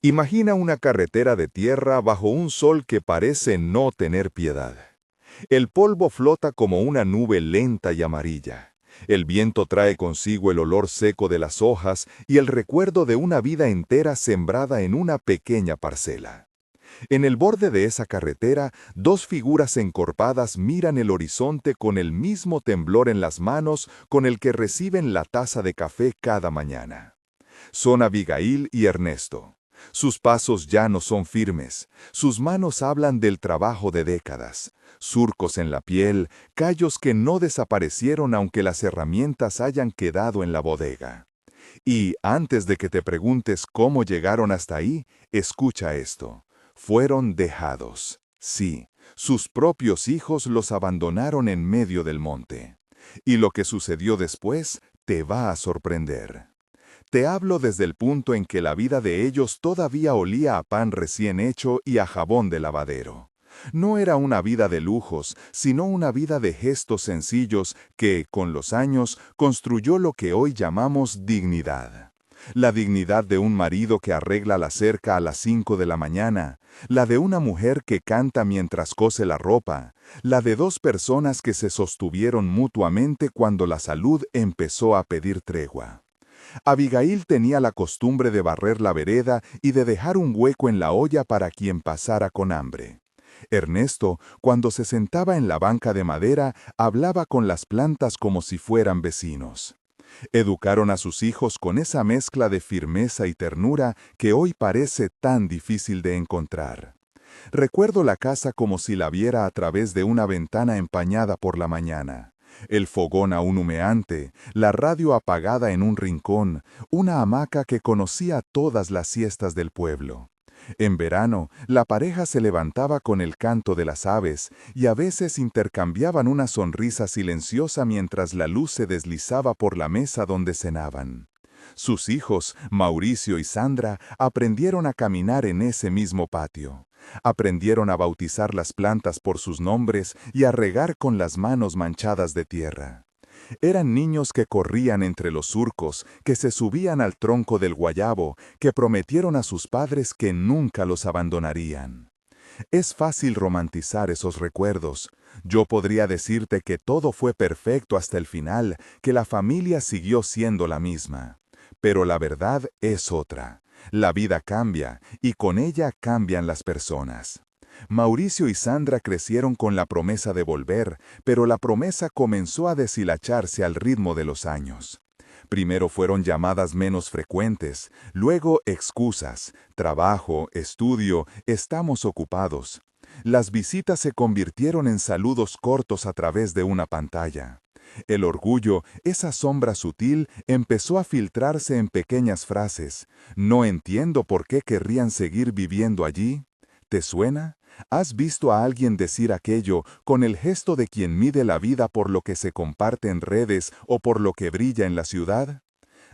Imagina una carretera de tierra bajo un sol que parece no tener piedad. El polvo flota como una nube lenta y amarilla. El viento trae consigo el olor seco de las hojas y el recuerdo de una vida entera sembrada en una pequeña parcela. En el borde de esa carretera, dos figuras encorvadas miran el horizonte con el mismo temblor en las manos con el que reciben la taza de café cada mañana. Son Abigail y Ernesto. Sus pasos ya no son firmes, sus manos hablan del trabajo de décadas, surcos en la piel, callos que no desaparecieron aunque las herramientas hayan quedado en la bodega. Y antes de que te preguntes cómo llegaron hasta ahí, escucha esto. Fueron dejados. Sí, sus propios hijos los abandonaron en medio del monte. Y lo que sucedió después te va a sorprender. Te hablo desde el punto en que la vida de ellos todavía olía a pan recién hecho y a jabón de lavadero. No era una vida de lujos, sino una vida de gestos sencillos que, con los años, construyó lo que hoy llamamos dignidad. La dignidad de un marido que arregla la cerca a las 5 de la mañana, la de una mujer que canta mientras cose la ropa, la de dos personas que se sostuvieron mutuamente cuando la salud empezó a pedir tregua. Abigail tenía la costumbre de barrer la vereda y de dejar un hueco en la olla para quien pasara con hambre. Ernesto, cuando se sentaba en la banca de madera, hablaba con las plantas como si fueran vecinos. Educaron a sus hijos con esa mezcla de firmeza y ternura que hoy parece tan difícil de encontrar. Recuerdo la casa como si la viera a través de una ventana empañada por la mañana. El fogón aún humeante, la radio apagada en un rincón, una hamaca que conocía todas las siestas del pueblo. En verano, la pareja se levantaba con el canto de las aves y a veces intercambiaban una sonrisa silenciosa mientras la luz se deslizaba por la mesa donde cenaban. Sus hijos, Mauricio y Sandra, aprendieron a caminar en ese mismo patio. Aprendieron a bautizar las plantas por sus nombres y a regar con las manos manchadas de tierra. Eran niños que corrían entre los surcos, que se subían al tronco del guayabo, que prometieron a sus padres que nunca los abandonarían. Es fácil romantizar esos recuerdos. Yo podría decirte que todo fue perfecto hasta el final, que la familia siguió siendo la misma. Pero la verdad es otra. La vida cambia, y con ella cambian las personas. Mauricio y Sandra crecieron con la promesa de volver, pero la promesa comenzó a deshilacharse al ritmo de los años. Primero fueron llamadas menos frecuentes, luego excusas, trabajo, estudio, estamos ocupados. Las visitas se convirtieron en saludos cortos a través de una pantalla. El orgullo, esa sombra sutil, empezó a filtrarse en pequeñas frases. No entiendo por qué querrían seguir viviendo allí. ¿Te suena? ¿Has visto a alguien decir aquello con el gesto de quien mide la vida por lo que se comparte en redes o por lo que brilla en la ciudad?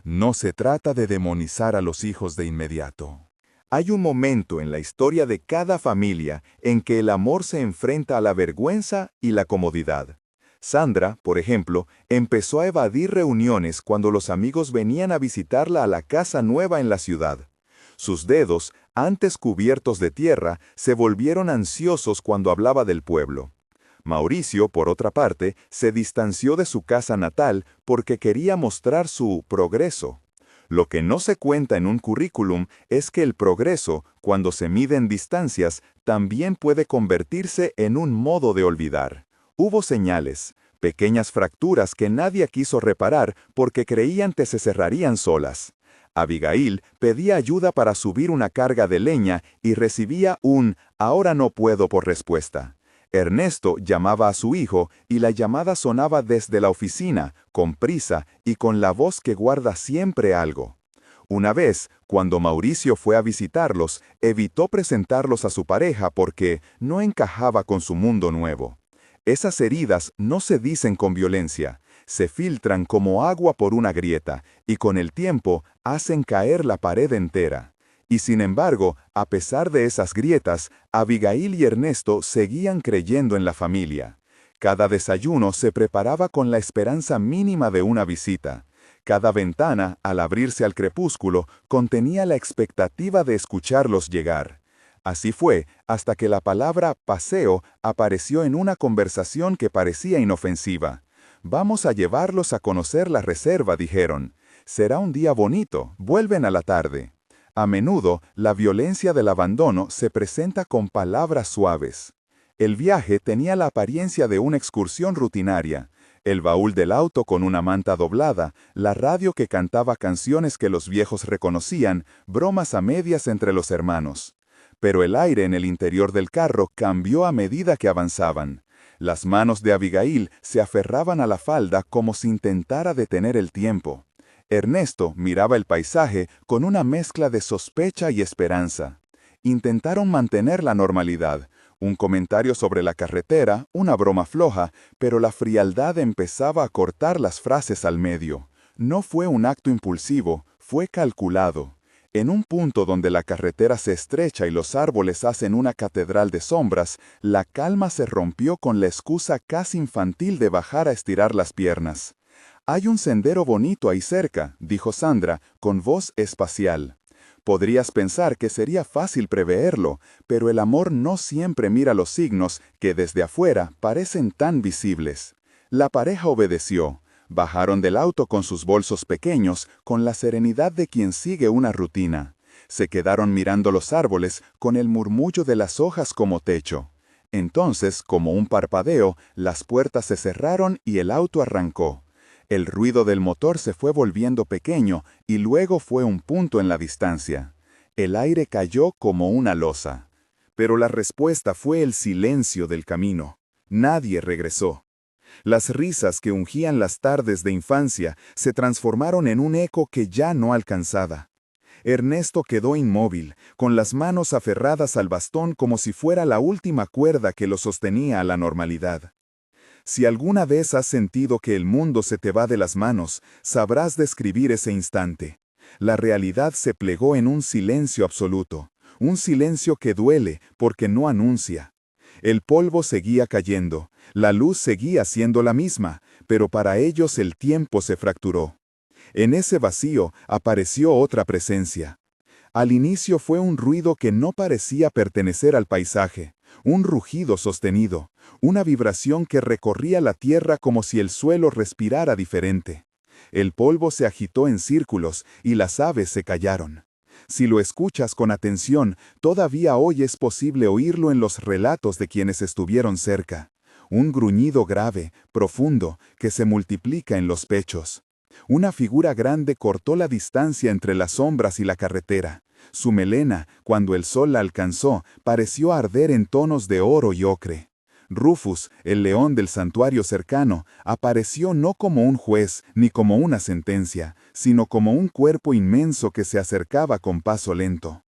No se trata de demonizar a los hijos de inmediato. Hay un momento en la historia de cada familia en que el amor se enfrenta a la vergüenza y la comodidad. Sandra, por ejemplo, empezó a evadir reuniones cuando los amigos venían a visitarla a la casa nueva en la ciudad. Sus dedos, antes cubiertos de tierra, se volvieron ansiosos cuando hablaba del pueblo. Mauricio, por otra parte, se distanció de su casa natal porque quería mostrar su progreso. Lo que no se cuenta en un currículum es que el progreso, cuando se mide en distancias, también puede convertirse en un modo de olvidar. Hubo señales, pequeñas fracturas que nadie quiso reparar porque creían que se cerrarían solas. Abigail pedía ayuda para subir una carga de leña y recibía un «ahora no puedo» por respuesta. Ernesto llamaba a su hijo y la llamada sonaba desde la oficina, con prisa y con la voz que guarda siempre algo. Una vez, cuando Mauricio fue a visitarlos, evitó presentarlos a su pareja porque no encajaba con su mundo nuevo. Esas heridas no se dicen con violencia, se filtran como agua por una grieta y con el tiempo hacen caer la pared entera. Y sin embargo, a pesar de esas grietas, Abigail y Ernesto seguían creyendo en la familia. Cada desayuno se preparaba con la esperanza mínima de una visita. Cada ventana, al abrirse al crepúsculo, contenía la expectativa de escucharlos llegar. Así fue hasta que la palabra paseo apareció en una conversación que parecía inofensiva. «Vamos a llevarlos a conocer la reserva», dijeron. «Será un día bonito, vuelven a la tarde». A menudo, la violencia del abandono se presenta con palabras suaves. El viaje tenía la apariencia de una excursión rutinaria. El baúl del auto con una manta doblada, la radio que cantaba canciones que los viejos reconocían, bromas a medias entre los hermanos. Pero el aire en el interior del carro cambió a medida que avanzaban. Las manos de Abigail se aferraban a la falda como si intentara detener el tiempo. Ernesto miraba el paisaje con una mezcla de sospecha y esperanza. Intentaron mantener la normalidad. Un comentario sobre la carretera, una broma floja, pero la frialdad empezaba a cortar las frases al medio. No fue un acto impulsivo, fue calculado. En un punto donde la carretera se estrecha y los árboles hacen una catedral de sombras, la calma se rompió con la excusa casi infantil de bajar a estirar las piernas. «Hay un sendero bonito ahí cerca», dijo Sandra, con voz espacial. Podrías pensar que sería fácil preverlo, pero el amor no siempre mira los signos que desde afuera parecen tan visibles. La pareja obedeció. Bajaron del auto con sus bolsos pequeños, con la serenidad de quien sigue una rutina. Se quedaron mirando los árboles, con el murmullo de las hojas como techo. Entonces, como un parpadeo, las puertas se cerraron y el auto arrancó. El ruido del motor se fue volviendo pequeño y luego fue un punto en la distancia. El aire cayó como una losa. Pero la respuesta fue el silencio del camino. Nadie regresó. Las risas que ungían las tardes de infancia se transformaron en un eco que ya no alcanzaba. Ernesto quedó inmóvil, con las manos aferradas al bastón como si fuera la última cuerda que lo sostenía a la normalidad. Si alguna vez has sentido que el mundo se te va de las manos, sabrás describir ese instante. La realidad se plegó en un silencio absoluto, un silencio que duele porque no anuncia. El polvo seguía cayendo, la luz seguía siendo la misma, pero para ellos el tiempo se fracturó. En ese vacío apareció otra presencia. Al inicio fue un ruido que no parecía pertenecer al paisaje, un rugido sostenido, una vibración que recorría la tierra como si el suelo respirara diferente. El polvo se agitó en círculos y las aves se callaron. Si lo escuchas con atención, todavía hoy es posible oírlo en los relatos de quienes estuvieron cerca. Un gruñido grave, profundo, que se multiplica en los pechos. Una figura grande cortó la distancia entre las sombras y la carretera. Su melena, cuando el sol la alcanzó, pareció arder en tonos de oro y ocre. Rufus, el león del santuario cercano, apareció no como un juez ni como una sentencia, sino como un cuerpo inmenso que se acercaba con paso lento.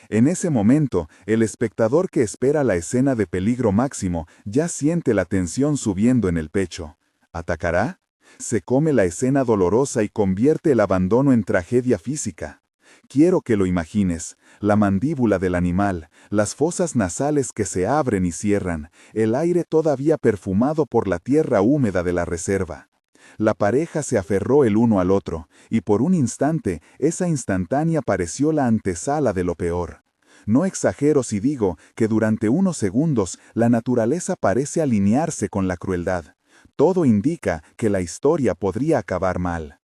En ese momento, el espectador que espera la escena de peligro máximo ya siente la tensión subiendo en el pecho. ¿Atacará? Se come la escena dolorosa y convierte el abandono en tragedia física. Quiero que lo imagines, la mandíbula del animal, las fosas nasales que se abren y cierran, el aire todavía perfumado por la tierra húmeda de la reserva. La pareja se aferró el uno al otro, y por un instante esa instantánea pareció la antesala de lo peor. No exagero si digo que durante unos segundos la naturaleza parece alinearse con la crueldad. Todo indica que la historia podría acabar mal.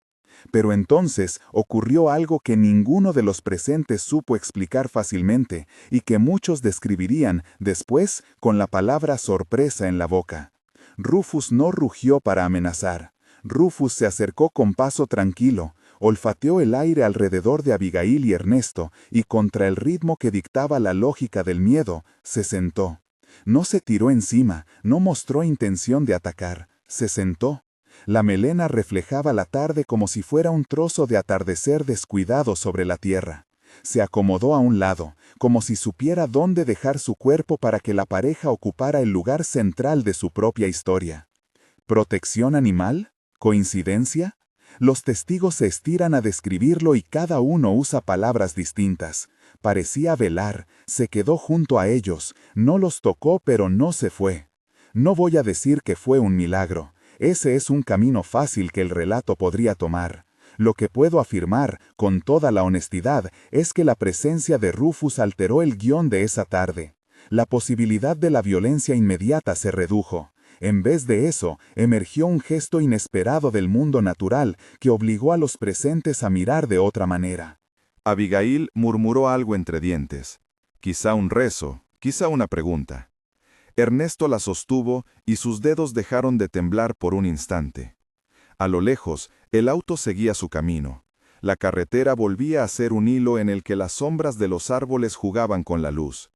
Pero entonces ocurrió algo que ninguno de los presentes supo explicar fácilmente y que muchos describirían después con la palabra sorpresa en la boca. Rufus no rugió para amenazar. Rufus se acercó con paso tranquilo, olfateó el aire alrededor de Abigail y Ernesto y contra el ritmo que dictaba la lógica del miedo, se sentó. No se tiró encima, no mostró intención de atacar, se sentó. La melena reflejaba la tarde como si fuera un trozo de atardecer descuidado sobre la tierra. Se acomodó a un lado, como si supiera dónde dejar su cuerpo para que la pareja ocupara el lugar central de su propia historia. ¿Protección animal? ¿Coincidencia? Los testigos se estiran a describirlo y cada uno usa palabras distintas. Parecía velar, se quedó junto a ellos, no los tocó pero no se fue. No voy a decir que fue un milagro. Ese es un camino fácil que el relato podría tomar. Lo que puedo afirmar, con toda la honestidad, es que la presencia de Rufus alteró el guión de esa tarde. La posibilidad de la violencia inmediata se redujo. En vez de eso, emergió un gesto inesperado del mundo natural que obligó a los presentes a mirar de otra manera. Abigail murmuró algo entre dientes. Quizá un rezo, quizá una pregunta. Ernesto la sostuvo y sus dedos dejaron de temblar por un instante. A lo lejos, el auto seguía su camino. La carretera volvía a ser un hilo en el que las sombras de los árboles jugaban con la luz.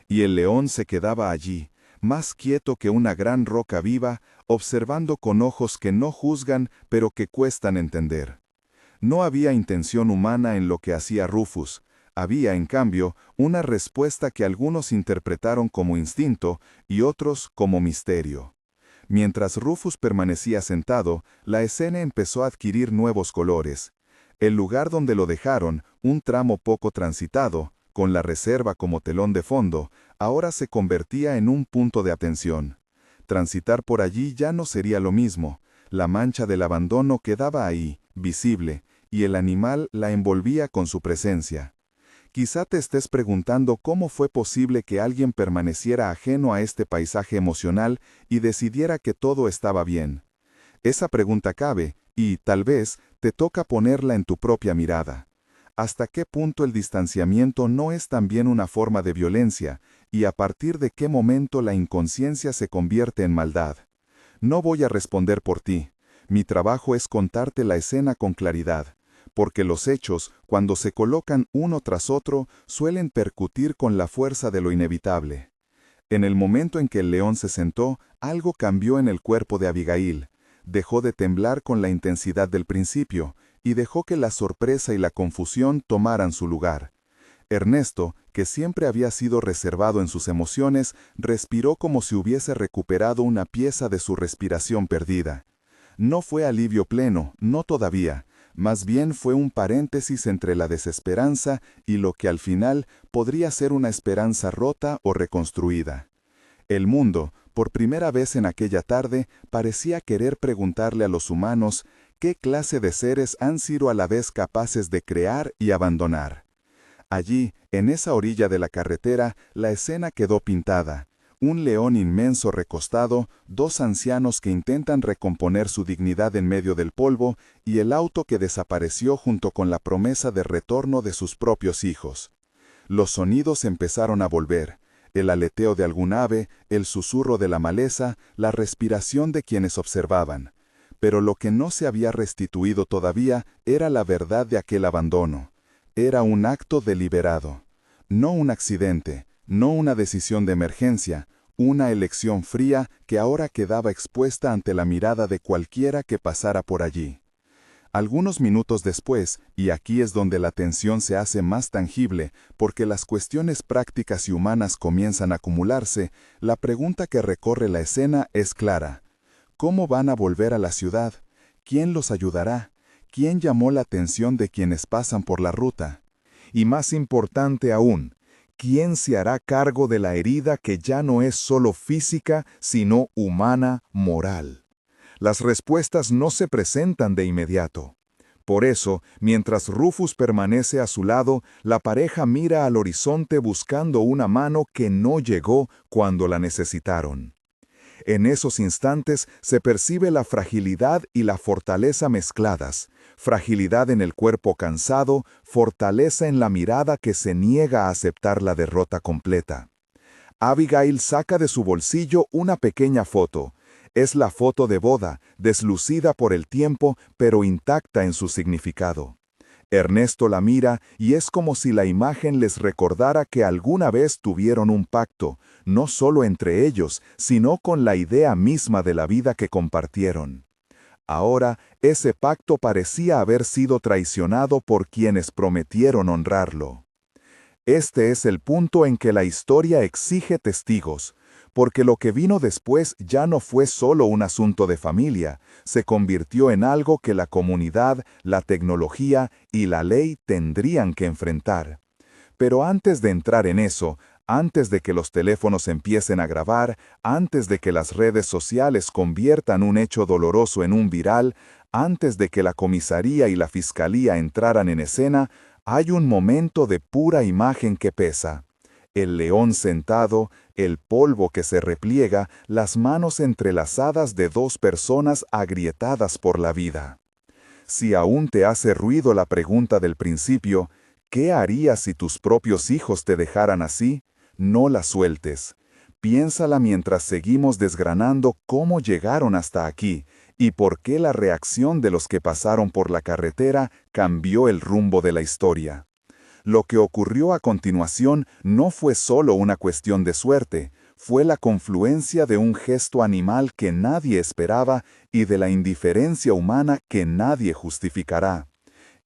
Y el león se quedaba allí, más quieto que una gran roca viva, observando con ojos que no juzgan, pero que cuestan entender. No había intención humana en lo que hacía Rufus. Había, en cambio, una respuesta que algunos interpretaron como instinto y otros como misterio. Mientras Rufus permanecía sentado, la escena empezó a adquirir nuevos colores. El lugar donde lo dejaron, un tramo poco transitado, con la reserva como telón de fondo, ahora se convertía en un punto de atención. Transitar por allí ya no sería lo mismo. La mancha del abandono quedaba ahí, visible, y el animal la envolvía con su presencia. Quizá te estés preguntando cómo fue posible que alguien permaneciera ajeno a este paisaje emocional y decidiera que todo estaba bien. Esa pregunta cabe, y, tal vez, te toca ponerla en tu propia mirada. ¿Hasta qué punto el distanciamiento no es también una forma de violencia, y a partir de qué momento la inconsciencia se convierte en maldad? No voy a responder por ti. Mi trabajo es contarte la escena con claridad, porque los hechos, cuando se colocan uno tras otro, suelen percutir con la fuerza de lo inevitable. En el momento en que el león se sentó, algo cambió en el cuerpo de Abigail. Dejó de temblar con la intensidad del principio, y dejó que la sorpresa y la confusión tomaran su lugar. Ernesto, que siempre había sido reservado en sus emociones, respiró como si hubiese recuperado una pieza de su respiración perdida. No fue alivio pleno, no todavía. Más bien fue un paréntesis entre la desesperanza y lo que al final podría ser una esperanza rota o reconstruida. El mundo, por primera vez en aquella tarde, parecía querer preguntarle a los humanos qué clase de seres han sido a la vez capaces de crear y abandonar. Allí, en esa orilla de la carretera, la escena quedó pintada. Un león inmenso recostado, dos ancianos que intentan recomponer su dignidad en medio del polvo, y el auto que desapareció junto con la promesa de retorno de sus propios hijos. Los sonidos empezaron a volver, el aleteo de algún ave, el susurro de la maleza, la respiración de quienes observaban. Pero lo que no se había restituido todavía era la verdad de aquel abandono. Era un acto deliberado. No un accidente, no una decisión de emergencia, una elección fría que ahora quedaba expuesta ante la mirada de cualquiera que pasara por allí. Algunos minutos después, y aquí es donde la tensión se hace más tangible, porque las cuestiones prácticas y humanas comienzan a acumularse, la pregunta que recorre la escena es clara. ¿Cómo van a volver a la ciudad? ¿Quién los ayudará? ¿Quién llamó la atención de quienes pasan por la ruta? Y más importante aún, ¿quién se hará cargo de la herida que ya no es solo física, sino humana, moral? Las respuestas no se presentan de inmediato. Por eso, mientras Rufus permanece a su lado, la pareja mira al horizonte buscando una mano que no llegó cuando la necesitaron. En esos instantes se percibe la fragilidad y la fortaleza mezcladas, fragilidad en el cuerpo cansado, fortaleza en la mirada que se niega a aceptar la derrota completa. Abigail saca de su bolsillo una pequeña foto. Es la foto de boda, deslucida por el tiempo, pero intacta en su significado. Ernesto la mira y es como si la imagen les recordara que alguna vez tuvieron un pacto, no solo entre ellos, sino con la idea misma de la vida que compartieron. Ahora, ese pacto parecía haber sido traicionado por quienes prometieron honrarlo. Este es el punto en que la historia exige testigos, porque lo que vino después ya no fue solo un asunto de familia, se convirtió en algo que la comunidad, la tecnología y la ley tendrían que enfrentar. Pero antes de entrar en eso, antes de que los teléfonos empiecen a grabar, antes de que las redes sociales conviertan un hecho doloroso en un viral, Antes de que la comisaría y la fiscalía entraran en escena, hay un momento de pura imagen que pesa. El león sentado, el polvo que se repliega, las manos entrelazadas de dos personas agrietadas por la vida. Si aún te hace ruido la pregunta del principio, ¿qué harías si tus propios hijos te dejaran así? No la sueltes. Piénsala mientras seguimos desgranando cómo llegaron hasta aquí y por qué la reacción de los que pasaron por la carretera cambió el rumbo de la historia. Lo que ocurrió a continuación no fue solo una cuestión de suerte, fue la confluencia de un gesto animal que nadie esperaba y de la indiferencia humana que nadie justificará.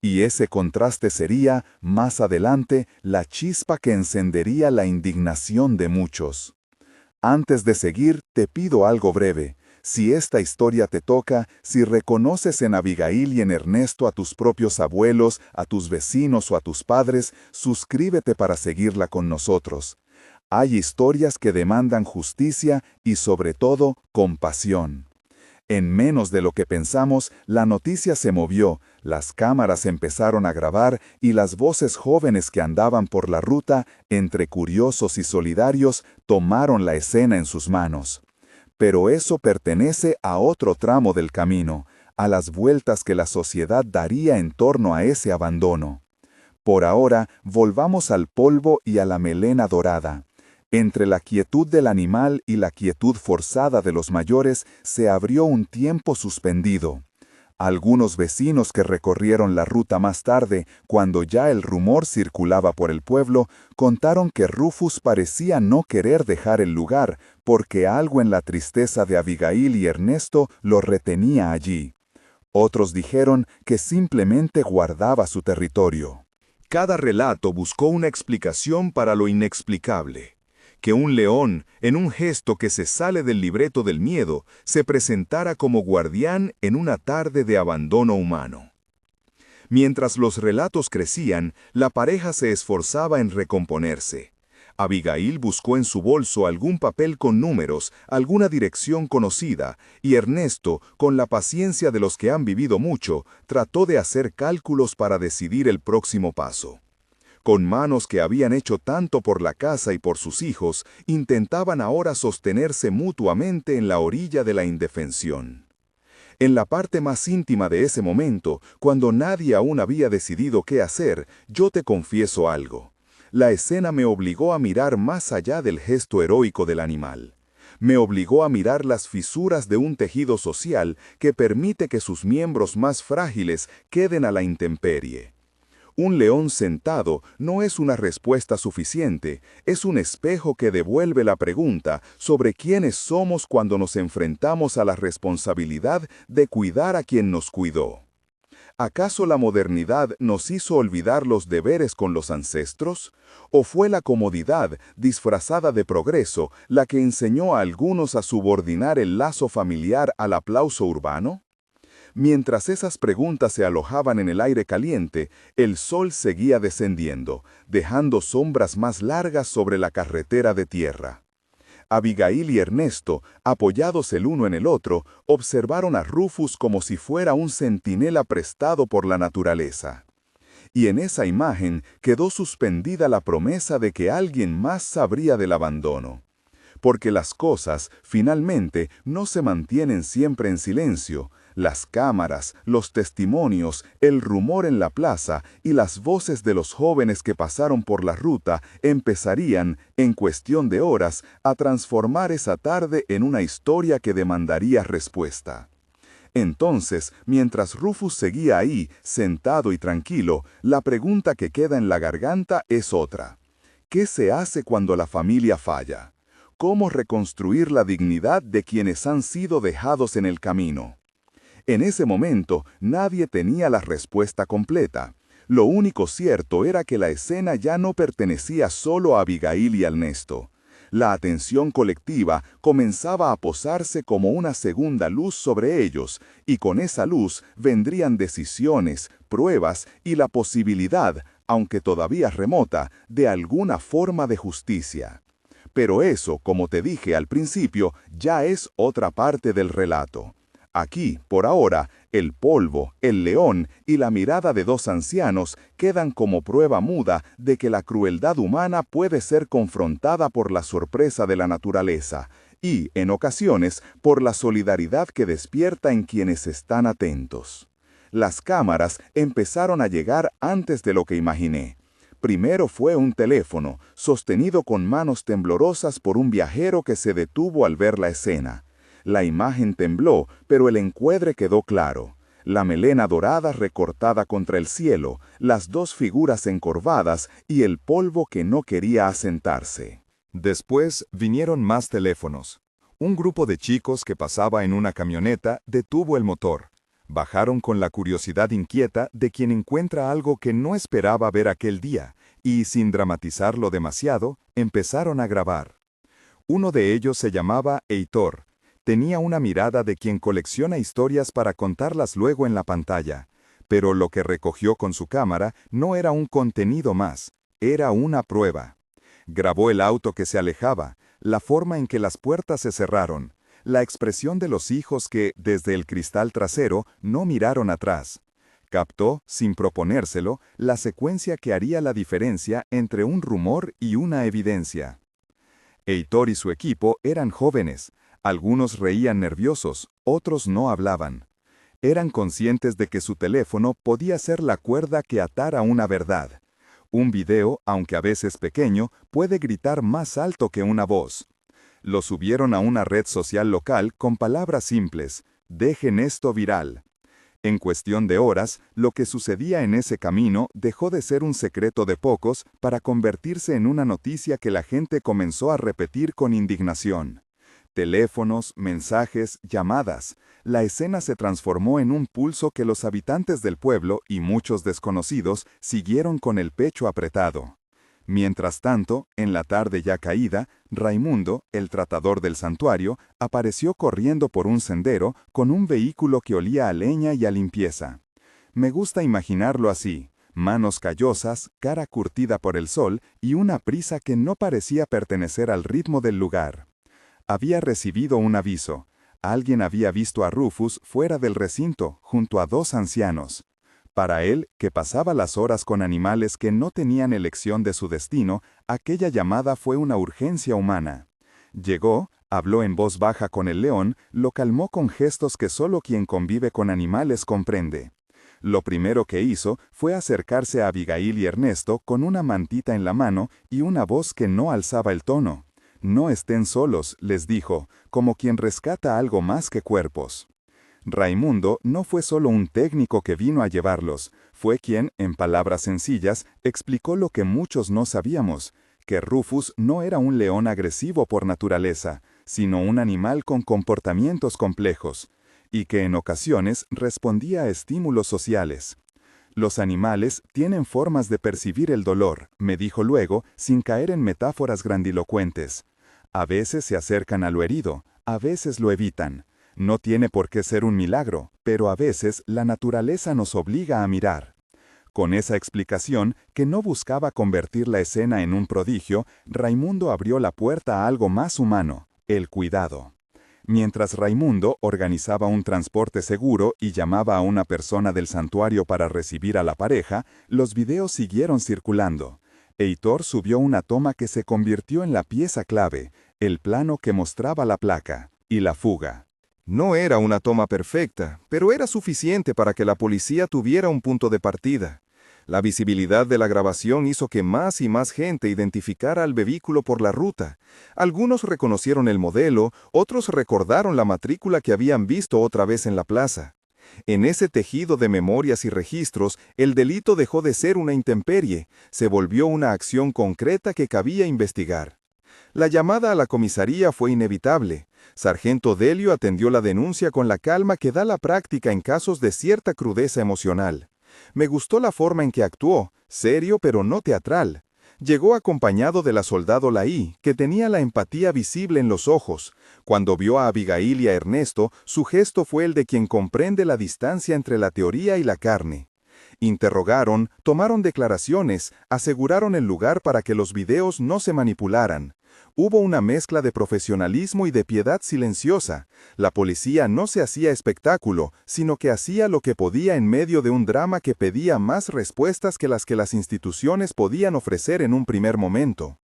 Y ese contraste sería, más adelante, la chispa que encendería la indignación de muchos. Antes de seguir, te pido algo breve. Si esta historia te toca, si reconoces en Abigail y en Ernesto a tus propios abuelos, a tus vecinos o a tus padres, suscríbete para seguirla con nosotros. Hay historias que demandan justicia y, sobre todo, compasión. En menos de lo que pensamos, la noticia se movió, las cámaras empezaron a grabar y las voces jóvenes que andaban por la ruta, entre curiosos y solidarios, tomaron la escena en sus manos. Pero eso pertenece a otro tramo del camino, a las vueltas que la sociedad daría en torno a ese abandono. Por ahora, volvamos al polvo y a la melena dorada. Entre la quietud del animal y la quietud forzada de los mayores se abrió un tiempo suspendido. Algunos vecinos que recorrieron la ruta más tarde, cuando ya el rumor circulaba por el pueblo, contaron que Rufus parecía no querer dejar el lugar, porque algo en la tristeza de Abigail y Ernesto lo retenía allí. Otros dijeron que simplemente guardaba su territorio. Cada relato buscó una explicación para lo inexplicable. Que un león, en un gesto que se sale del libreto del miedo, se presentara como guardián en una tarde de abandono humano. Mientras los relatos crecían, la pareja se esforzaba en recomponerse. Abigail buscó en su bolso algún papel con números, alguna dirección conocida, y Ernesto, con la paciencia de los que han vivido mucho, trató de hacer cálculos para decidir el próximo paso. Con manos que habían hecho tanto por la casa y por sus hijos, intentaban ahora sostenerse mutuamente en la orilla de la indefensión. En la parte más íntima de ese momento, cuando nadie aún había decidido qué hacer, yo te confieso algo. La escena me obligó a mirar más allá del gesto heroico del animal. Me obligó a mirar las fisuras de un tejido social que permite que sus miembros más frágiles queden a la intemperie. Un león sentado no es una respuesta suficiente, es un espejo que devuelve la pregunta sobre quiénes somos cuando nos enfrentamos a la responsabilidad de cuidar a quien nos cuidó. ¿Acaso la modernidad nos hizo olvidar los deberes con los ancestros? ¿O fue la comodidad, disfrazada de progreso, la que enseñó a algunos a subordinar el lazo familiar al aplauso urbano? Mientras esas preguntas se alojaban en el aire caliente, el sol seguía descendiendo, dejando sombras más largas sobre la carretera de tierra. Abigail y Ernesto, apoyados el uno en el otro, observaron a Rufus como si fuera un centinela prestado por la naturaleza. Y en esa imagen quedó suspendida la promesa de que alguien más sabría del abandono. Porque las cosas, finalmente, no se mantienen siempre en silencio. Las cámaras, los testimonios, el rumor en la plaza y las voces de los jóvenes que pasaron por la ruta empezarían, en cuestión de horas, a transformar esa tarde en una historia que demandaría respuesta. Entonces, mientras Rufus seguía ahí, sentado y tranquilo, la pregunta que queda en la garganta es otra. ¿Qué se hace cuando la familia falla? ¿Cómo reconstruir la dignidad de quienes han sido dejados en el camino? En ese momento, nadie tenía la respuesta completa. Lo único cierto era que la escena ya no pertenecía solo a Abigail y Ernesto. La atención colectiva comenzaba a posarse como una segunda luz sobre ellos, y con esa luz vendrían decisiones, pruebas y la posibilidad, aunque todavía remota, de alguna forma de justicia. Pero eso, como te dije al principio, ya es otra parte del relato. Aquí, por ahora, el polvo, el león y la mirada de dos ancianos quedan como prueba muda de que la crueldad humana puede ser confrontada por la sorpresa de la naturaleza y, en ocasiones, por la solidaridad que despierta en quienes están atentos. Las cámaras empezaron a llegar antes de lo que imaginé. Primero fue un teléfono, sostenido con manos temblorosas por un viajero que se detuvo al ver la escena. La imagen tembló, pero el encuadre quedó claro. La melena dorada recortada contra el cielo, las dos figuras encorvadas y el polvo que no quería asentarse. Después vinieron más teléfonos. Un grupo de chicos que pasaba en una camioneta detuvo el motor. Bajaron con la curiosidad inquieta de quien encuentra algo que no esperaba ver aquel día, y sin dramatizarlo demasiado, empezaron a grabar. Uno de ellos se llamaba Heitor. Tenía una mirada de quien colecciona historias para contarlas luego en la pantalla, pero lo que recogió con su cámara no era un contenido más, era una prueba. Grabó el auto que se alejaba, la forma en que las puertas se cerraron, la expresión de los hijos que, desde el cristal trasero, no miraron atrás. Captó, sin proponérselo, la secuencia que haría la diferencia entre un rumor y una evidencia. Heitor y su equipo eran jóvenes. Algunos reían nerviosos, otros no hablaban. Eran conscientes de que su teléfono podía ser la cuerda que atara una verdad. Un video, aunque a veces pequeño, puede gritar más alto que una voz. Lo subieron a una red social local con palabras simples: dejen esto viral. En cuestión de horas, lo que sucedía en ese camino dejó de ser un secreto de pocos para convertirse en una noticia que la gente comenzó a repetir con indignación. Teléfonos, mensajes, llamadas. La escena se transformó en un pulso que los habitantes del pueblo y muchos desconocidos siguieron con el pecho apretado. Mientras tanto, en la tarde ya caída, Raimundo, el tratador del santuario, apareció corriendo por un sendero con un vehículo que olía a leña y a limpieza. Me gusta imaginarlo así: manos callosas, cara curtida por el sol y una prisa que no parecía pertenecer al ritmo del lugar. Había recibido un aviso. Alguien había visto a Rufus fuera del recinto, junto a dos ancianos. Para él, que pasaba las horas con animales que no tenían elección de su destino, aquella llamada fue una urgencia humana. Llegó, habló en voz baja con el león, lo calmó con gestos que solo quien convive con animales comprende. Lo primero que hizo fue acercarse a Abigail y Ernesto con una mantita en la mano y una voz que no alzaba el tono. No estén solos, les dijo, como quien rescata algo más que cuerpos. Raimundo no fue solo un técnico que vino a llevarlos, fue quien, en palabras sencillas, explicó lo que muchos no sabíamos, que Rufus no era un león agresivo por naturaleza, sino un animal con comportamientos complejos, y que en ocasiones respondía a estímulos sociales. Los animales tienen formas de percibir el dolor, me dijo luego, sin caer en metáforas grandilocuentes. A veces se acercan a lo herido, a veces lo evitan. No tiene por qué ser un milagro, pero a veces la naturaleza nos obliga a mirar. Con esa explicación, que no buscaba convertir la escena en un prodigio, Raimundo abrió la puerta a algo más humano: el cuidado. Mientras Raimundo organizaba un transporte seguro y llamaba a una persona del santuario para recibir a la pareja, los videos siguieron circulando. Heitor subió una toma que se convirtió en la pieza clave, el plano que mostraba la placa y la fuga. No era una toma perfecta, pero era suficiente para que la policía tuviera un punto de partida. La visibilidad de la grabación hizo que más y más gente identificara al vehículo por la ruta. Algunos reconocieron el modelo, otros recordaron la matrícula que habían visto otra vez en la plaza. En ese tejido de memorias y registros, el delito dejó de ser una intemperie, se volvió una acción concreta que cabía investigar. La llamada a la comisaría fue inevitable. Sargento Delio atendió la denuncia con la calma que da la práctica en casos de cierta crudeza emocional. Me gustó la forma en que actuó, serio pero no teatral. Llegó acompañado de la soldado Laí, que tenía la empatía visible en los ojos. Cuando vio a Abigail y a Ernesto, su gesto fue el de quien comprende la distancia entre la teoría y la carne. Interrogaron, tomaron declaraciones, aseguraron el lugar para que los videos no se manipularan. Hubo una mezcla de profesionalismo y de piedad silenciosa. La policía no se hacía espectáculo, sino que hacía lo que podía en medio de un drama que pedía más respuestas que las instituciones podían ofrecer en un primer momento.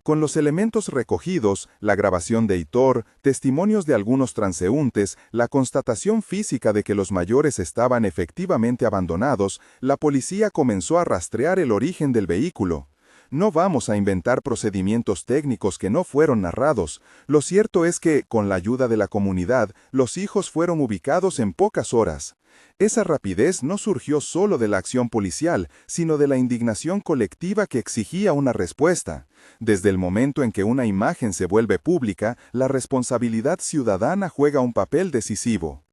Con los elementos recogidos, la grabación de Heitor, testimonios de algunos transeúntes, la constatación física de que los mayores estaban efectivamente abandonados, la policía comenzó a rastrear el origen del vehículo. No vamos a inventar procedimientos técnicos que no fueron narrados. Lo cierto es que, con la ayuda de la comunidad, los hijos fueron ubicados en pocas horas. Esa rapidez no surgió solo de la acción policial, sino de la indignación colectiva que exigía una respuesta. Desde el momento en que una imagen se vuelve pública, la responsabilidad ciudadana juega un papel decisivo.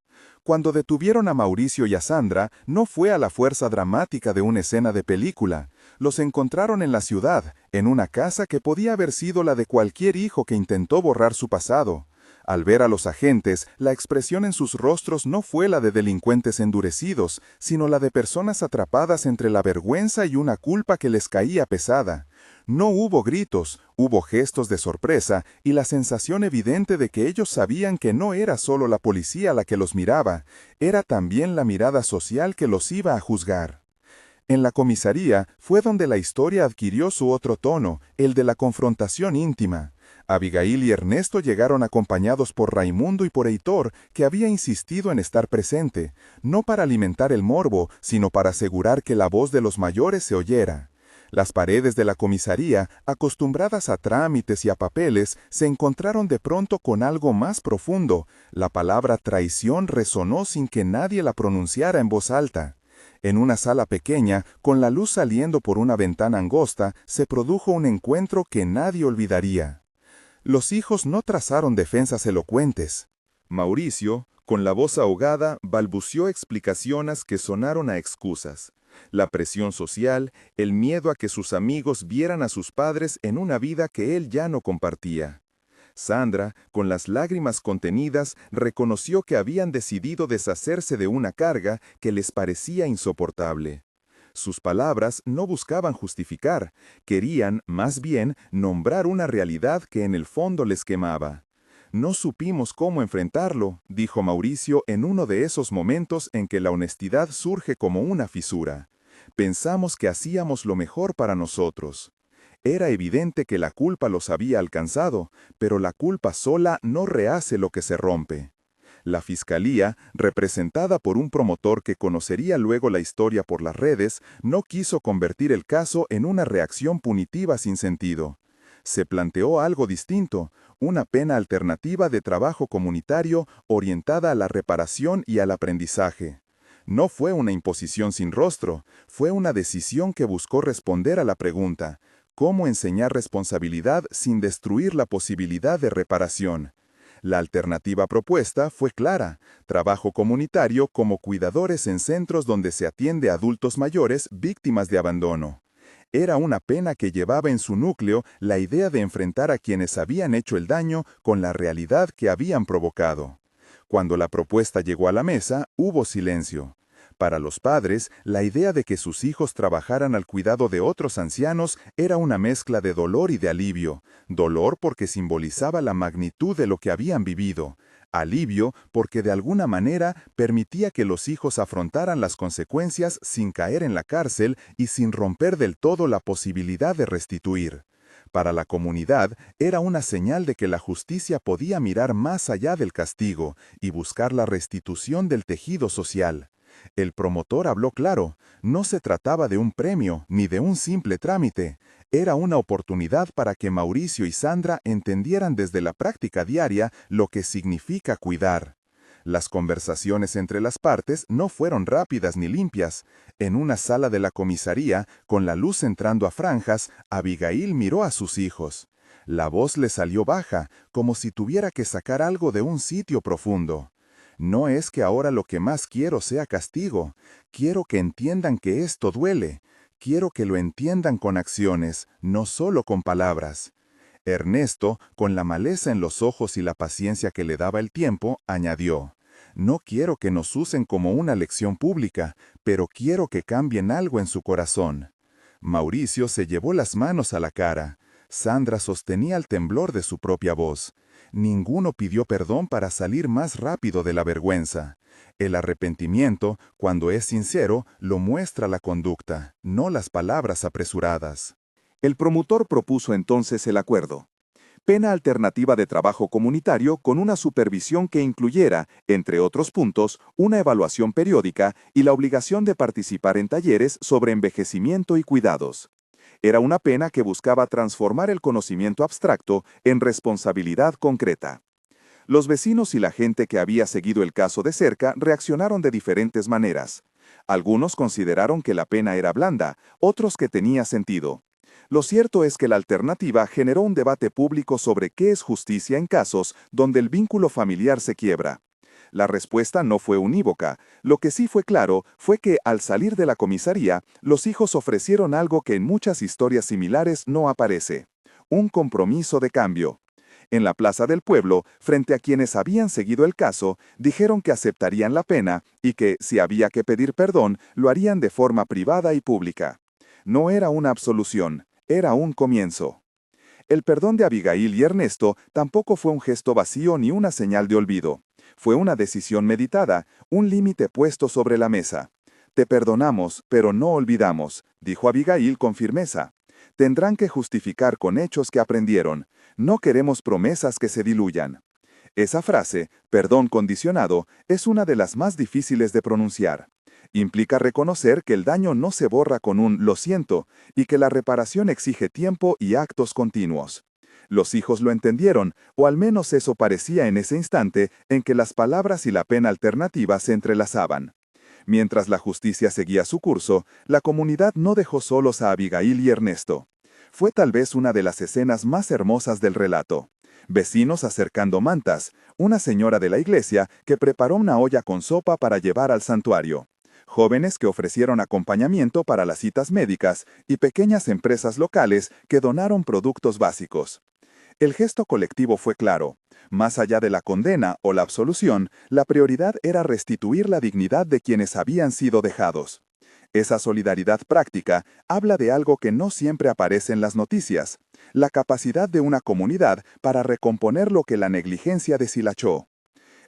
Cuando detuvieron a Mauricio y a Sandra, no fue a la fuerza dramática de una escena de película. Los encontraron en la ciudad, en una casa que podía haber sido la de cualquier hijo que intentó borrar su pasado. Al ver a los agentes, la expresión en sus rostros no fue la de delincuentes endurecidos, sino la de personas atrapadas entre la vergüenza y una culpa que les caía pesada. No hubo gritos, hubo gestos de sorpresa y la sensación evidente de que ellos sabían que no era solo la policía la que los miraba, era también la mirada social que los iba a juzgar. En la comisaría fue donde la historia adquirió su otro tono, el de la confrontación íntima. Abigail y Ernesto llegaron acompañados por Raimundo y por Heitor, que había insistido en estar presente, no para alimentar el morbo, sino para asegurar que la voz de los mayores se oyera. Las paredes de la comisaría, acostumbradas a trámites y a papeles, se encontraron de pronto con algo más profundo. La palabra traición resonó sin que nadie la pronunciara en voz alta. En una sala pequeña, con la luz saliendo por una ventana angosta, se produjo un encuentro que nadie olvidaría. Los hijos no trazaron defensas elocuentes. Mauricio, con la voz ahogada, balbuceó explicaciones que sonaron a excusas. La presión social, el miedo a que sus amigos vieran a sus padres en una vida que él ya no compartía. Sandra, con las lágrimas contenidas, reconoció que habían decidido deshacerse de una carga que les parecía insoportable. Sus palabras no buscaban justificar, querían, más bien, nombrar una realidad que en el fondo les quemaba. No supimos cómo enfrentarlo, dijo Mauricio en uno de esos momentos en que la honestidad surge como una fisura. Pensamos que hacíamos lo mejor para nosotros. Era evidente que la culpa los había alcanzado, pero la culpa sola no rehace lo que se rompe. La fiscalía, representada por un promotor que conocería luego la historia por las redes, no quiso convertir el caso en una reacción punitiva sin sentido. Se planteó algo distinto, una pena alternativa de trabajo comunitario orientada a la reparación y al aprendizaje. No fue una imposición sin rostro, fue una decisión que buscó responder a la pregunta: ¿cómo enseñar responsabilidad sin destruir la posibilidad de reparación? La alternativa propuesta fue clara: trabajo comunitario como cuidadores en centros donde se atiende a adultos mayores víctimas de abandono. Era una pena que llevaba en su núcleo la idea de enfrentar a quienes habían hecho el daño con la realidad que habían provocado. Cuando la propuesta llegó a la mesa, hubo silencio. Para los padres, la idea de que sus hijos trabajaran al cuidado de otros ancianos era una mezcla de dolor y de alivio. Dolor porque simbolizaba la magnitud de lo que habían vivido. Alivio porque de alguna manera permitía que los hijos afrontaran las consecuencias sin caer en la cárcel y sin romper del todo la posibilidad de restituir. Para la comunidad era una señal de que la justicia podía mirar más allá del castigo y buscar la restitución del tejido social. El promotor habló claro, no se trataba de un premio ni de un simple trámite, era una oportunidad para que Mauricio y Sandra entendieran desde la práctica diaria lo que significa cuidar. Las conversaciones entre las partes no fueron rápidas ni limpias. En una sala de la comisaría, con la luz entrando a franjas, Abigail miró a sus hijos. La voz le salió baja, como si tuviera que sacar algo de un sitio profundo. No es que ahora lo que más quiero sea castigo. Quiero que entiendan que esto duele. Quiero que lo entiendan con acciones, no solo con palabras. Ernesto, con la maleza en los ojos y la paciencia que le daba el tiempo, añadió: no quiero que nos usen como una lección pública, pero quiero que cambien algo en su corazón. Mauricio se llevó las manos a la cara. Sandra sostenía el temblor de su propia voz. Ninguno pidió perdón para salir más rápido de la vergüenza. El arrepentimiento, cuando es sincero, lo muestra la conducta, no las palabras apresuradas. El promotor propuso entonces el acuerdo. Pena alternativa de trabajo comunitario con una supervisión que incluyera, entre otros puntos, una evaluación periódica y la obligación de participar en talleres sobre envejecimiento y cuidados. Era una pena que buscaba transformar el conocimiento abstracto en responsabilidad concreta. Los vecinos y la gente que había seguido el caso de cerca reaccionaron de diferentes maneras. Algunos consideraron que la pena era blanda, otros que tenía sentido. Lo cierto es que la alternativa generó un debate público sobre qué es justicia en casos donde el vínculo familiar se quiebra. La respuesta no fue unívoca. Lo que sí fue claro fue que, al salir de la comisaría, los hijos ofrecieron algo que en muchas historias similares no aparece: un compromiso de cambio. En la plaza del pueblo, frente a quienes habían seguido el caso, dijeron que aceptarían la pena y que, si había que pedir perdón, lo harían de forma privada y pública. No era una absolución, era un comienzo. El perdón de Abigail y Ernesto tampoco fue un gesto vacío ni una señal de olvido. Fue una decisión meditada, un límite puesto sobre la mesa. Te perdonamos, pero no olvidamos, dijo Abigail con firmeza. Tendrán que justificar con hechos que aprendieron. No queremos promesas que se diluyan. Esa frase, perdón condicionado, es una de las más difíciles de pronunciar. Implica reconocer que el daño no se borra con un "lo siento" y que la reparación exige tiempo y actos continuos. Los hijos lo entendieron, o al menos eso parecía en ese instante en que las palabras y la pena alternativa se entrelazaban. Mientras la justicia seguía su curso, la comunidad no dejó solos a Abigail y Ernesto. Fue tal vez una de las escenas más hermosas del relato. Vecinos acercando mantas, una señora de la iglesia que preparó una olla con sopa para llevar al santuario, jóvenes que ofrecieron acompañamiento para las citas médicas y pequeñas empresas locales que donaron productos básicos. El gesto colectivo fue claro. Más allá de la condena o la absolución, la prioridad era restituir la dignidad de quienes habían sido dejados. Esa solidaridad práctica habla de algo que no siempre aparece en las noticias: la capacidad de una comunidad para recomponer lo que la negligencia deshilachó.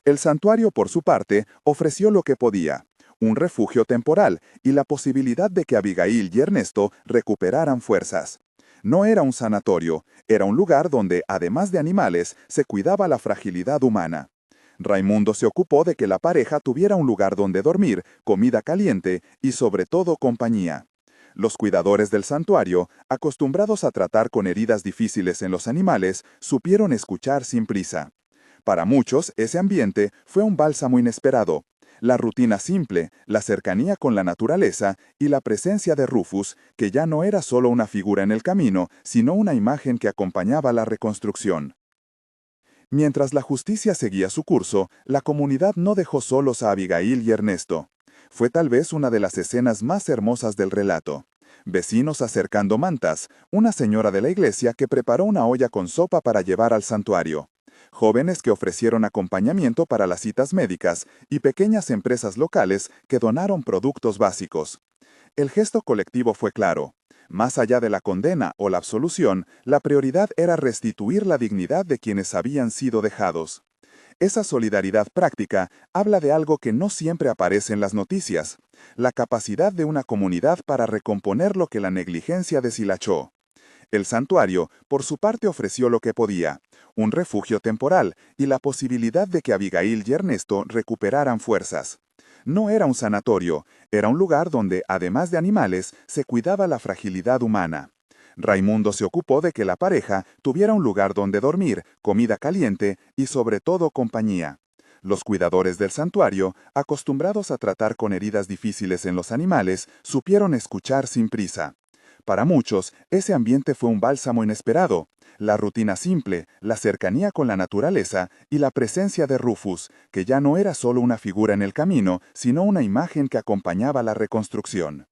El santuario, por su parte, ofreció lo que podía: un refugio temporal y la posibilidad de que Abigail y Ernesto recuperaran fuerzas. No era un sanatorio, era un lugar donde, además de animales, se cuidaba la fragilidad humana. Raimundo se ocupó de que la pareja tuviera un lugar donde dormir, comida caliente y, sobre todo, compañía. Los cuidadores del santuario, acostumbrados a tratar con heridas difíciles en los animales, supieron escuchar sin prisa. Para muchos, ese ambiente fue un bálsamo inesperado. La rutina simple, la cercanía con la naturaleza y la presencia de Rufus, que ya no era solo una figura en el camino, sino una imagen que acompañaba la reconstrucción. Mientras la justicia seguía su curso, la comunidad no dejó solos a Abigail y Ernesto. Fue tal vez una de las escenas más hermosas del relato. Vecinos acercando mantas, una señora de la iglesia que preparó una olla con sopa para llevar al santuario, jóvenes que ofrecieron acompañamiento para las citas médicas y pequeñas empresas locales que donaron productos básicos. El gesto colectivo fue claro. Más allá de la condena o la absolución, la prioridad era restituir la dignidad de quienes habían sido dejados. Esa solidaridad práctica habla de algo que no siempre aparece en las noticias: la capacidad de una comunidad para recomponer lo que la negligencia deshilachó. El santuario, por su parte, ofreció lo que podía: un refugio temporal y la posibilidad de que Abigail y Ernesto recuperaran fuerzas. No era un sanatorio, era un lugar donde, además de animales, se cuidaba la fragilidad humana. Raimundo se ocupó de que la pareja tuviera un lugar donde dormir, comida caliente y, sobre todo, compañía. Los cuidadores del santuario, acostumbrados a tratar con heridas difíciles en los animales, supieron escuchar sin prisa. Para muchos, ese ambiente fue un bálsamo inesperado. La rutina simple, la cercanía con la naturaleza y la presencia de Rufus, que ya no era solo una figura en el camino, sino una imagen que acompañaba la reconstrucción.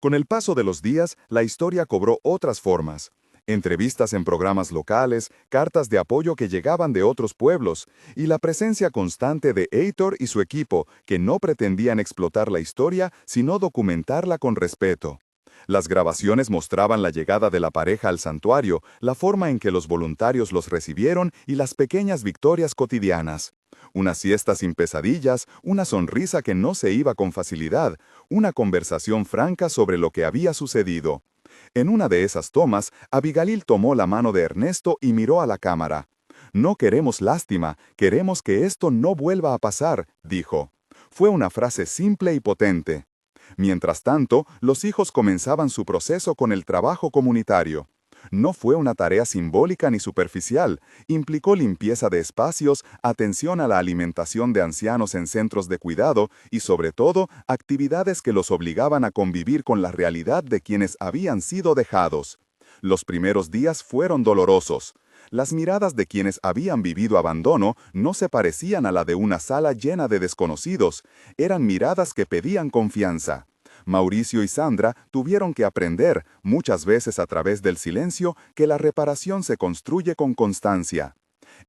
Con el paso de los días, la historia cobró otras formas. Entrevistas en programas locales, cartas de apoyo que llegaban de otros pueblos, y la presencia constante de Heitor y su equipo, que no pretendían explotar la historia, sino documentarla con respeto. Las grabaciones mostraban la llegada de la pareja al santuario, la forma en que los voluntarios los recibieron y las pequeñas victorias cotidianas. Una siesta sin pesadillas, una sonrisa que no se iba con facilidad, una conversación franca sobre lo que había sucedido. En una de esas tomas, Abigail tomó la mano de Ernesto y miró a la cámara. «No queremos lástima, queremos que esto no vuelva a pasar», dijo. Fue una frase simple y potente. Mientras tanto, los hijos comenzaban su proceso con el trabajo comunitario. No fue una tarea simbólica ni superficial, implicó limpieza de espacios, atención a la alimentación de ancianos en centros de cuidado y, sobre todo, actividades que los obligaban a convivir con la realidad de quienes habían sido dejados. Los primeros días fueron dolorosos. Las miradas de quienes habían vivido abandono no se parecían a la de una sala llena de desconocidos, eran miradas que pedían confianza. Mauricio y Sandra tuvieron que aprender, muchas veces a través del silencio, que la reparación se construye con constancia.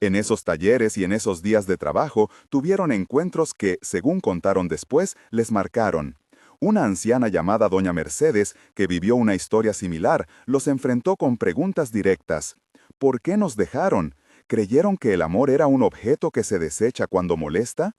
En esos talleres y en esos días de trabajo tuvieron encuentros que, según contaron después, les marcaron. Una anciana llamada Doña Mercedes, que vivió una historia similar, los enfrentó con preguntas directas. ¿Por qué nos dejaron? ¿Creyeron que el amor era un objeto que se desecha cuando molesta?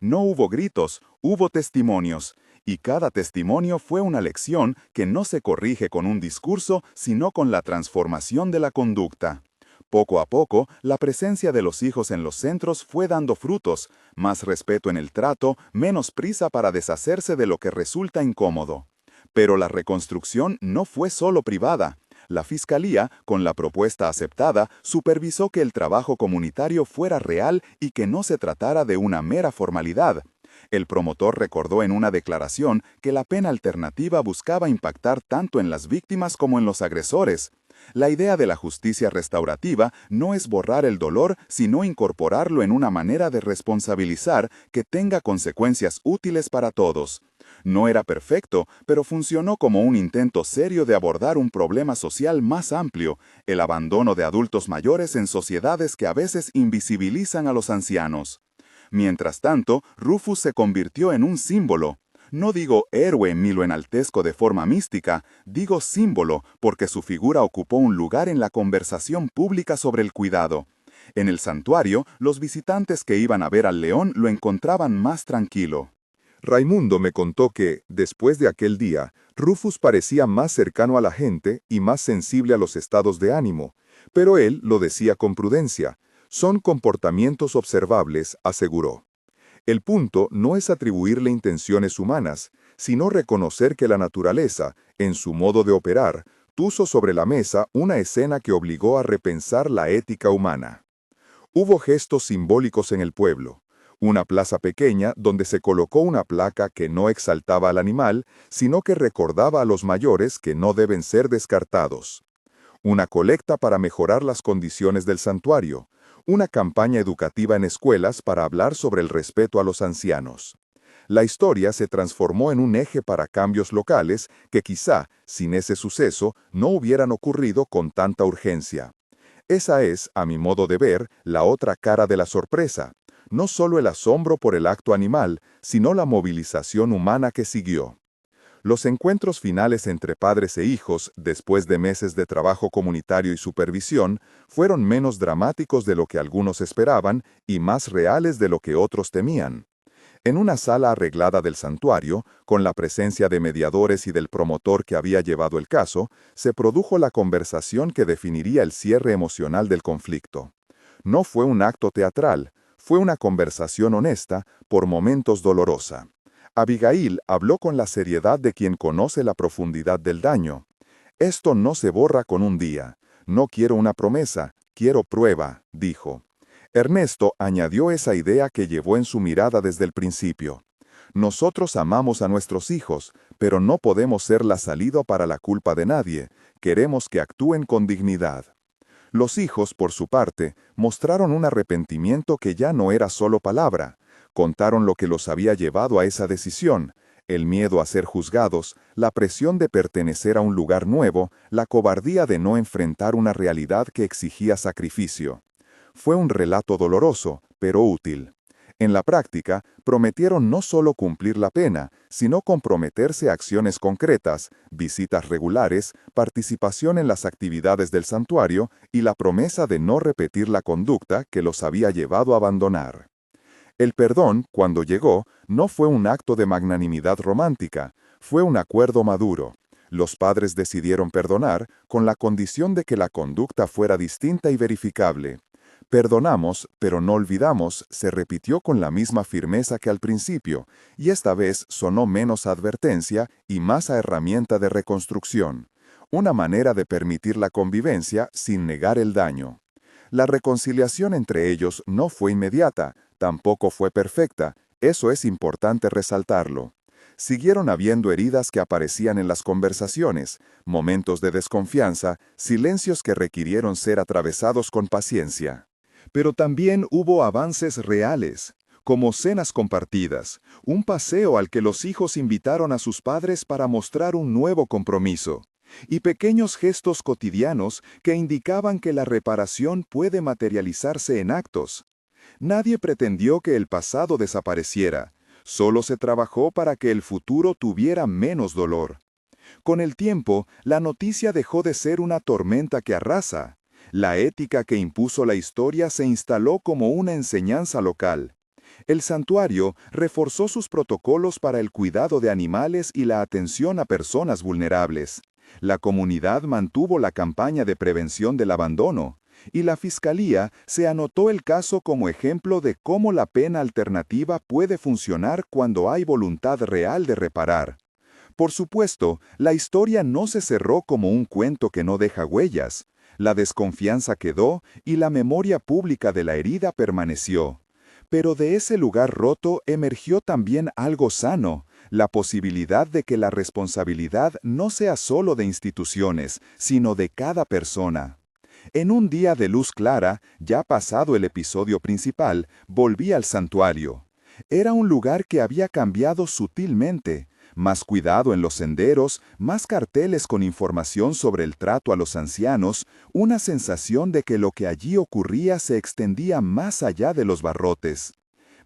No hubo gritos, hubo testimonios. Y cada testimonio fue una lección que no se corrige con un discurso, sino con la transformación de la conducta. Poco a poco, la presencia de los hijos en los centros fue dando frutos, más respeto en el trato, menos prisa para deshacerse de lo que resulta incómodo. Pero la reconstrucción no fue solo privada. La Fiscalía, con la propuesta aceptada, supervisó que el trabajo comunitario fuera real y que no se tratara de una mera formalidad. El promotor recordó en una declaración que la pena alternativa buscaba impactar tanto en las víctimas como en los agresores. La idea de la justicia restaurativa no es borrar el dolor, sino incorporarlo en una manera de responsabilizar que tenga consecuencias útiles para todos. No era perfecto, pero funcionó como un intento serio de abordar un problema social más amplio, el abandono de adultos mayores en sociedades que a veces invisibilizan a los ancianos. Mientras tanto, Rufus se convirtió en un símbolo. No digo héroe ni lo enaltezco de forma mística, digo símbolo porque su figura ocupó un lugar en la conversación pública sobre el cuidado. En el santuario, los visitantes que iban a ver al león lo encontraban más tranquilo. Raimundo me contó que, después de aquel día, Rufus parecía más cercano a la gente y más sensible a los estados de ánimo, pero él lo decía con prudencia. Son comportamientos observables, aseguró. El punto no es atribuirle intenciones humanas, sino reconocer que la naturaleza, en su modo de operar, puso sobre la mesa una escena que obligó a repensar la ética humana. Hubo gestos simbólicos en el pueblo. Una plaza pequeña donde se colocó una placa que no exaltaba al animal, sino que recordaba a los mayores que no deben ser descartados. Una colecta para mejorar las condiciones del santuario. Una campaña educativa en escuelas para hablar sobre el respeto a los ancianos. La historia se transformó en un eje para cambios locales que quizá, sin ese suceso, no hubieran ocurrido con tanta urgencia. Esa es, a mi modo de ver, la otra cara de la sorpresa. No solo el asombro por el acto animal, sino la movilización humana que siguió. Los encuentros finales entre padres e hijos, después de meses de trabajo comunitario y supervisión, fueron menos dramáticos de lo que algunos esperaban y más reales de lo que otros temían. En una sala arreglada del santuario, con la presencia de mediadores y del promotor que había llevado el caso, se produjo la conversación que definiría el cierre emocional del conflicto. No fue un acto teatral, fue una conversación honesta, por momentos dolorosa. Abigail habló con la seriedad de quien conoce la profundidad del daño. Esto no se borra con un día. No quiero una promesa, quiero prueba, dijo. Ernesto añadió esa idea que llevó en su mirada desde el principio. Nosotros amamos a nuestros hijos, pero no podemos ser la salida para la culpa de nadie. Queremos que actúen con dignidad. Los hijos, por su parte, mostraron un arrepentimiento que ya no era solo palabra. Contaron lo que los había llevado a esa decisión, el miedo a ser juzgados, la presión de pertenecer a un lugar nuevo, la cobardía de no enfrentar una realidad que exigía sacrificio. Fue un relato doloroso, pero útil. En la práctica, prometieron no solo cumplir la pena, sino comprometerse a acciones concretas, visitas regulares, participación en las actividades del santuario y la promesa de no repetir la conducta que los había llevado a abandonar. El perdón, cuando llegó, no fue un acto de magnanimidad romántica, fue un acuerdo maduro. Los padres decidieron perdonar con la condición de que la conducta fuera distinta y verificable. Perdonamos, pero no olvidamos, se repitió con la misma firmeza que al principio, y esta vez sonó menos a advertencia y más a herramienta de reconstrucción, una manera de permitir la convivencia sin negar el daño. La reconciliación entre ellos no fue inmediata, tampoco fue perfecta, eso es importante resaltarlo. Siguieron habiendo heridas que aparecían en las conversaciones, momentos de desconfianza, silencios que requirieron ser atravesados con paciencia. Pero también hubo avances reales, como cenas compartidas, un paseo al que los hijos invitaron a sus padres para mostrar un nuevo compromiso, y pequeños gestos cotidianos que indicaban que la reparación puede materializarse en actos. Nadie pretendió que el pasado desapareciera, solo se trabajó para que el futuro tuviera menos dolor. Con el tiempo, la noticia dejó de ser una tormenta que arrasa. La ética que impuso la historia se instaló como una enseñanza local. El santuario reforzó sus protocolos para el cuidado de animales y la atención a personas vulnerables. La comunidad mantuvo la campaña de prevención del abandono, y la Fiscalía se anotó el caso como ejemplo de cómo la pena alternativa puede funcionar cuando hay voluntad real de reparar. Por supuesto, la historia no se cerró como un cuento que no deja huellas. La desconfianza quedó y la memoria pública de la herida permaneció. Pero de ese lugar roto emergió también algo sano, la posibilidad de que la responsabilidad no sea solo de instituciones, sino de cada persona. En un día de luz clara, ya pasado el episodio principal, volví al santuario. Era un lugar que había cambiado sutilmente. Más cuidado en los senderos, más carteles con información sobre el trato a los ancianos, una sensación de que lo que allí ocurría se extendía más allá de los barrotes.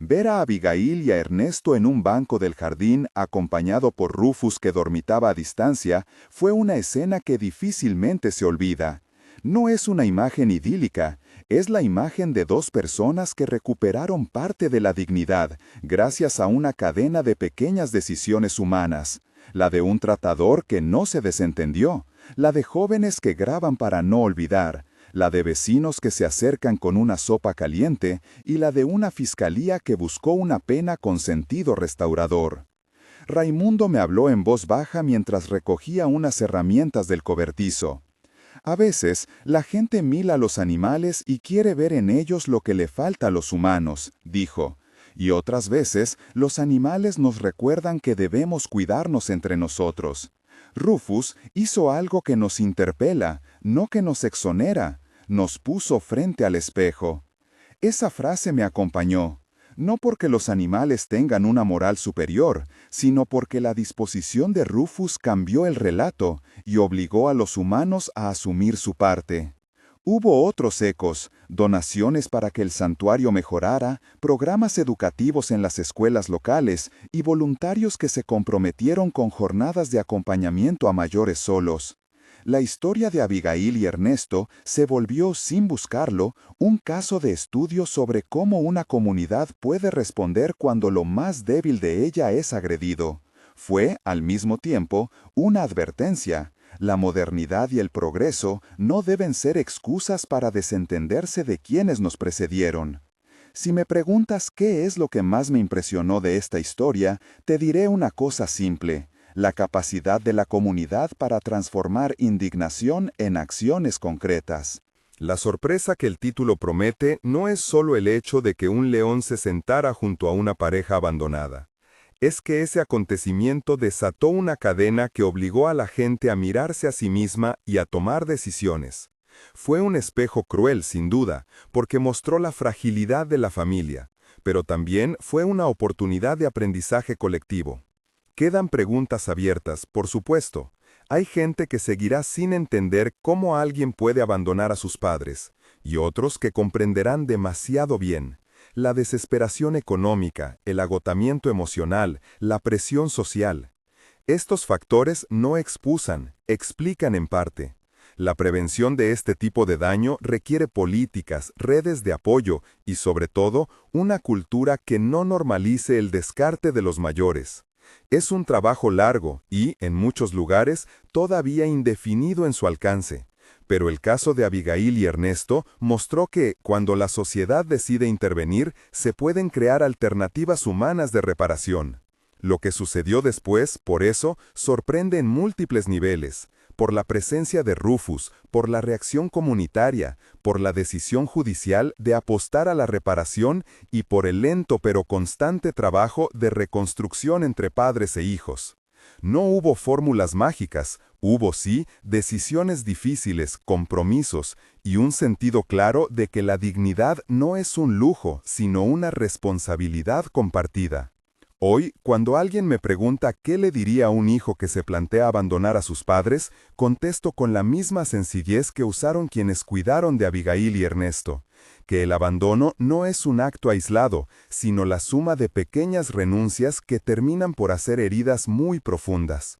Ver a Abigail y a Ernesto en un banco del jardín, acompañado por Rufus que dormitaba a distancia, fue una escena que difícilmente se olvida. No es una imagen idílica, es la imagen de dos personas que recuperaron parte de la dignidad gracias a una cadena de pequeñas decisiones humanas. La de un tratador que no se desentendió, la de jóvenes que graban para no olvidar, la de vecinos que se acercan con una sopa caliente y la de una fiscalía que buscó una pena con sentido restaurador. Raimundo me habló en voz baja mientras recogía unas herramientas del cobertizo. A veces, la gente mira a los animales y quiere ver en ellos lo que le falta a los humanos, dijo. Y otras veces, los animales nos recuerdan que debemos cuidarnos entre nosotros. Rufus hizo algo que nos interpela, no que nos exonera. Nos puso frente al espejo. Esa frase me acompañó. No porque los animales tengan una moral superior, sino porque la disposición de Rufus cambió el relato y obligó a los humanos a asumir su parte. Hubo otros ecos, donaciones para que el santuario mejorara, programas educativos en las escuelas locales y voluntarios que se comprometieron con jornadas de acompañamiento a mayores solos. La historia de Abigail y Ernesto se volvió, sin buscarlo, un caso de estudio sobre cómo una comunidad puede responder cuando lo más débil de ella es agredido. Fue, al mismo tiempo, una advertencia. La modernidad y el progreso no deben ser excusas para desentenderse de quienes nos precedieron. Si me preguntas qué es lo que más me impresionó de esta historia, te diré una cosa simple: la capacidad de la comunidad para transformar indignación en acciones concretas. La sorpresa que el título promete no es solo el hecho de que un león se sentara junto a una pareja abandonada. Es que ese acontecimiento desató una cadena que obligó a la gente a mirarse a sí misma y a tomar decisiones. Fue un espejo cruel, sin duda, porque mostró la fragilidad de la familia, pero también fue una oportunidad de aprendizaje colectivo. Quedan preguntas abiertas, por supuesto. Hay gente que seguirá sin entender cómo alguien puede abandonar a sus padres, y otros que comprenderán demasiado bien. la desesperación económica, el agotamiento emocional, la presión social. Estos factores no excusan, explican en parte. La prevención de este tipo de daño requiere políticas, redes de apoyo y, sobre todo, una cultura que no normalice el descarte de los mayores. Es un trabajo largo y, en muchos lugares, todavía indefinido en su alcance. Pero el caso de Abigail y Ernesto mostró que, cuando la sociedad decide intervenir, se pueden crear alternativas humanas de reparación. Lo que sucedió después, por eso, sorprende en múltiples niveles. Por la presencia de Rufus, por la reacción comunitaria, por la decisión judicial de apostar a la reparación y por el lento pero constante trabajo de reconstrucción entre padres e hijos. No hubo fórmulas mágicas, hubo sí decisiones difíciles, compromisos y un sentido claro de que la dignidad no es un lujo, sino una responsabilidad compartida. Hoy, cuando alguien me pregunta qué le diría a un hijo que se plantea abandonar a sus padres, contesto con la misma sencillez que usaron quienes cuidaron de Abigail y Ernesto, que el abandono no es un acto aislado, sino la suma de pequeñas renuncias que terminan por hacer heridas muy profundas,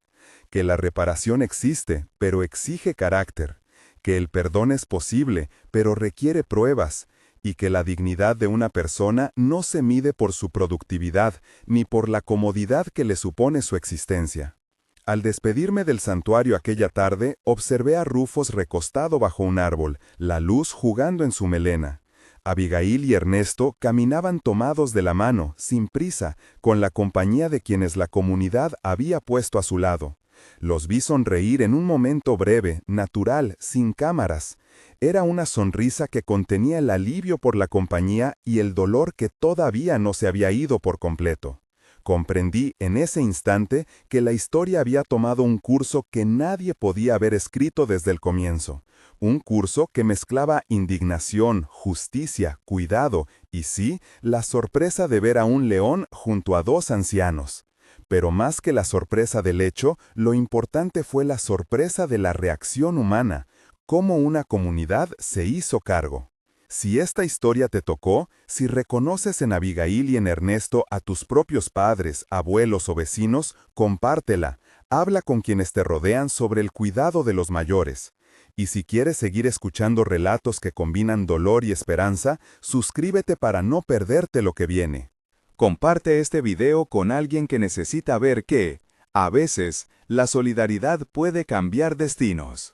que la reparación existe, pero exige carácter, que el perdón es posible, pero requiere pruebas, y que la dignidad de una persona no se mide por su productividad ni por la comodidad que le supone su existencia. Al despedirme del santuario aquella tarde, observé a Rufus recostado bajo un árbol, la luz jugando en su melena. Abigail y Ernesto caminaban tomados de la mano, sin prisa, con la compañía de quienes la comunidad había puesto a su lado. Los vi sonreír en un momento breve, natural, sin cámaras. Era una sonrisa que contenía el alivio por la compañía y el dolor que todavía no se había ido por completo. Comprendí en ese instante que la historia había tomado un curso que nadie podía haber escrito desde el comienzo. Un curso que mezclaba indignación, justicia, cuidado y sí, la sorpresa de ver a un león junto a dos ancianos. Pero más que la sorpresa del hecho, lo importante fue la sorpresa de la reacción humana, cómo una comunidad se hizo cargo. Si esta historia te tocó, si reconoces en Abigail y en Ernesto a tus propios padres, abuelos o vecinos, compártela, habla con quienes te rodean sobre el cuidado de los mayores. Y si quieres seguir escuchando relatos que combinan dolor y esperanza, suscríbete para no perderte lo que viene. Comparte este video con alguien que necesita ver que, a veces, la solidaridad puede cambiar destinos.